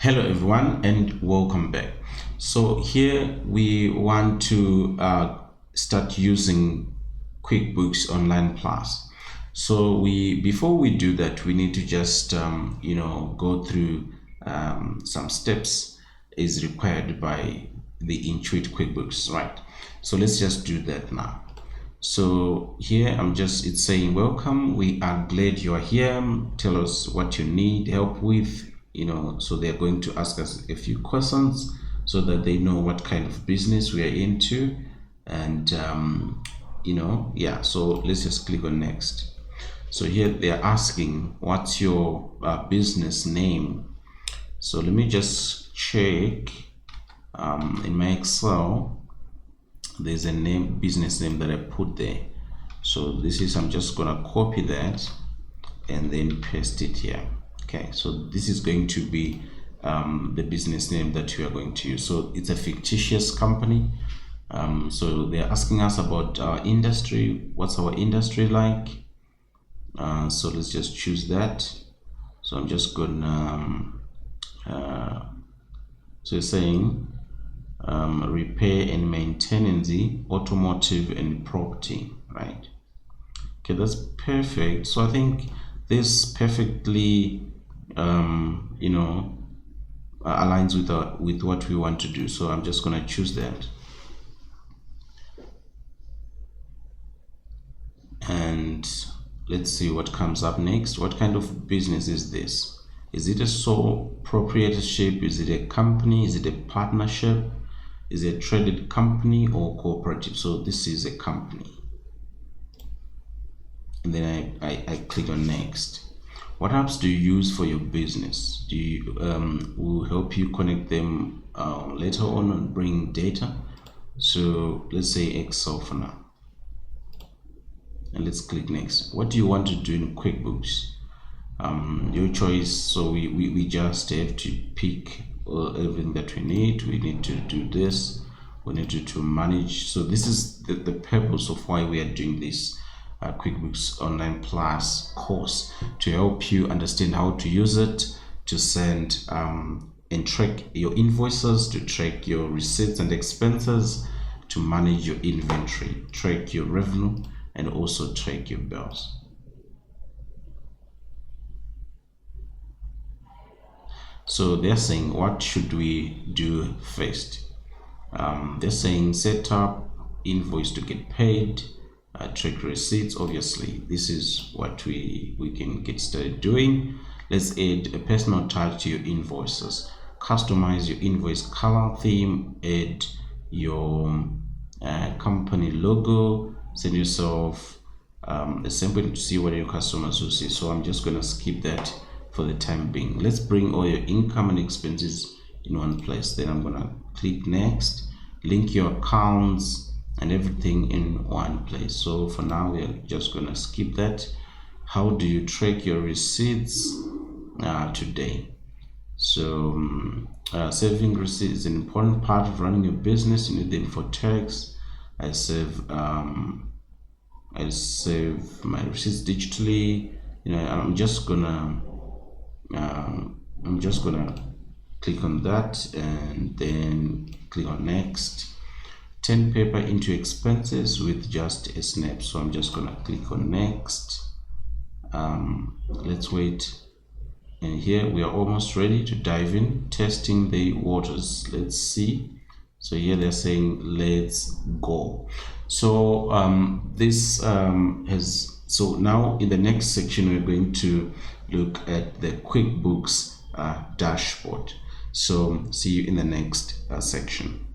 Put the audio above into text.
Hello everyone and welcome back. So here we want to start using QuickBooks Online Plus. So before we do that, we need to just go through some steps is required by the Intuit QuickBooks, right? So let's just do that now. So here it's saying welcome, we are glad you are here, tell us what you need help with. So they're going to ask us a few questions so that they know what kind of business we are into. And so let's just click on next. So here they're asking what's your business name. So let me just check. In my Excel there's a business name that I put there. So I'm just gonna copy that and then paste it here. Okay, so this is going to be the business name that you are going to use. So it's a fictitious company. So they're asking us about our industry. What's our industry like? So let's just choose that. So I'm just gonna so it's saying repair and maintenance, automotive and property, right? Okay, that's perfect. So I think this perfectly aligns with what we want to do. So I'm just going to choose that, and let's see what comes up next. What kind of business is this? Is it a sole proprietorship? Is it a company? Is it a partnership? Is it a traded company or cooperative? So this is a company, and then I click on next. What apps do you use for your business? Will help you connect them later on and bring data? So let's say Excel for now, and let's click next. What do you want to do in QuickBooks? Your choice. So we just have to pick everything that we need. We need to do this. We need to manage. So this is the purpose of why we are doing this QuickBooks Online Plus course, to help you understand how to use it, to send and track your invoices, to track your receipts and expenses, to manage your inventory, track your revenue, and also track your bills. So they're saying, what should we do first? They're saying set up invoice to get paid, track receipts. Obviously this is what we can get started doing. Let's add a personal touch to your invoices, customize your invoice color theme, add your company logo, send yourself a sample to see what your customers will see. So I'm just going to skip that for the time being. Let's bring all your income and expenses in one place. Then I'm going to click next, link your accounts and everything in one place. So for now we are just going to skip that. How do you track your receipts today? So saving receipts is an important part of running your business. You need them for tax. I save my receipts digitally. I'm just gonna click on that and then click on next. Turn paper into expenses with just a snap. So I'm just gonna click on next. Let's wait, and here we are almost ready to dive in, testing the waters. Let's see. So here they're saying let's go. So so now in the next section we're going to look at the QuickBooks dashboard. So see you in the next section.